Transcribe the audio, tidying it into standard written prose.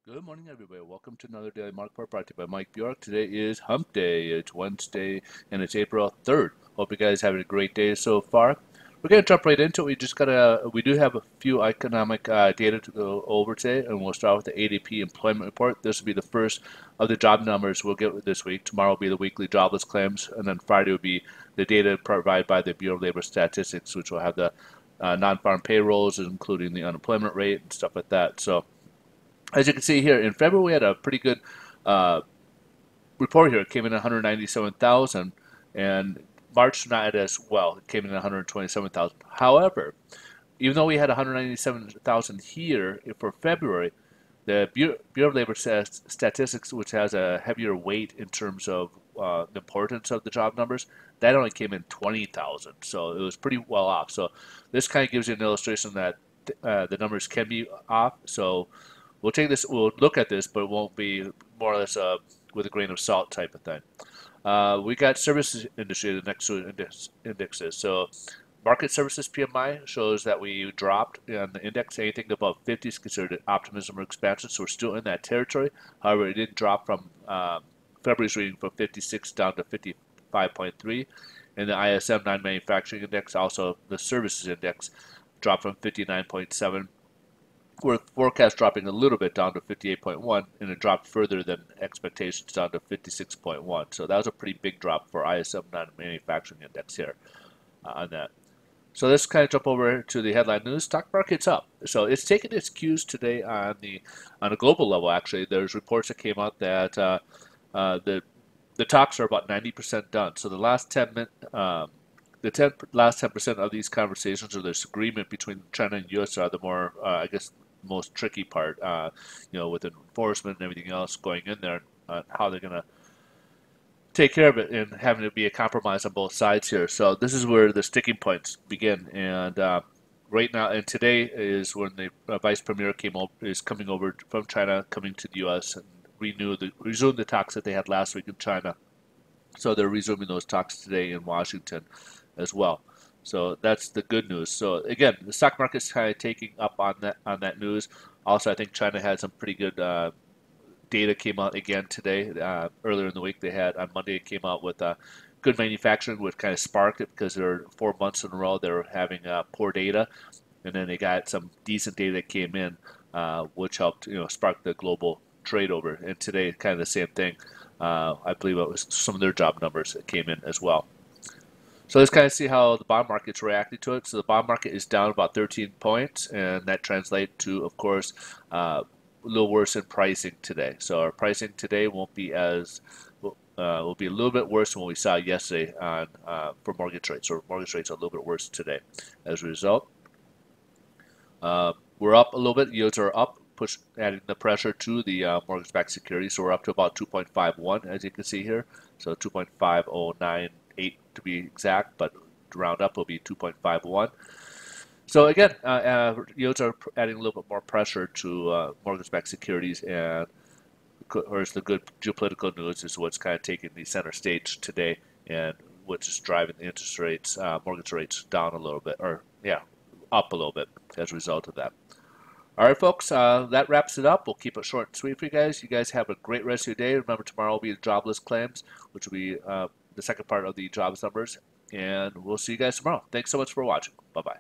Good morning, everybody. Welcome to another Daily Market Report brought to you by Mike Bjork. Today is Hump Day. It's Wednesday, and it's April 3rd. Hope you guys having a great day so far. We're going to jump right into it. We do have a few economic data to go over today, and we'll start with the ADP employment report. This will be the first of the job numbers we'll get this week. Tomorrow will be the weekly jobless claims, and then Friday will be the data provided by the Bureau of Labor Statistics, which will have the non-farm payrolls, including the unemployment rate and stuff like that. So, as you can see here, in February we had a pretty good uh, report here. It came in at 197,000, and March not as well. It came in at 127,000. However, even though we had 197,000 here for February, the Bureau of Labor Statistics, which has a heavier weight in terms of the importance of the job numbers, that only came in 20,000. So it was pretty well off. So this kind of gives you an illustration that the numbers can be off. So we'll look at this, but it won't be more or less with a grain of salt type of thing. We got services industry, the next two indexes. So market services PMI shows that we dropped on the index. Anything above 50 is considered optimism or expansion, so we're still in that territory. However, it did drop from February's reading from 56 down to 55.3. And the ISM non-manufacturing index, also the services index, dropped from 59.7. We're forecast dropping a little bit down to 58.1, and it dropped further than expectations down to 56.1. So that was a pretty big drop for ISM non-manufacturing index here on that. So let's kind of jump over to the headline news. Stock market's up. So it's taken its cues today on a global level. Actually, there's reports that came out that the talks are about 90% done. So the last 10 last 10% of these conversations or this agreement between China and U.S. are the more, I guess, most tricky part. With enforcement and everything else going in there, how they're going to take care of it and having to be a compromise on both sides here. So this is where the sticking points begin. And right now, and today is when the vice premier is coming over from China, coming to the U.S. and resume the talks that they had last week in China. So they're resuming those talks today in Washington as well. So that's the good news. So again, the stock market's kind of taking up on that news. Also, I think China had some pretty good data came out again today. Earlier in the week, they had on Monday it came out with good manufacturing, which kind of sparked it because there are 4 months in a row they were having poor data, and then they got some decent data that came in, which helped spark the global trade over. And today, kind of the same thing. I believe it was some of their job numbers that came in as well. So let's kind of see how the bond market's reacting to it. So the bond market is down about 13 points, and that translates to, of course, a little worse in pricing today. So our pricing today won't be will be a little bit worse than what we saw yesterday on for mortgage rates. So mortgage rates are a little bit worse today. As a result, we're up a little bit. Yields are up, adding the pressure to the mortgage-backed securities. So we're up to about 2.51, as you can see here. So 2.5098 to be exact, but to round up will be 2.51. So again, yields are adding a little bit more pressure to mortgage-backed securities, and of course the good geopolitical news is what's kind of taking the center stage today, and which is driving the interest rates, mortgage rates down a little bit, or yeah, up a little bit as a result of that. All right, folks, that wraps it up. We'll keep it short and sweet for you guys. You guys have a great rest of your day. Remember, tomorrow will be the jobless claims, which will be the second part of the jobs numbers, and we'll see you guys tomorrow. Thanks so much for watching. Bye-bye.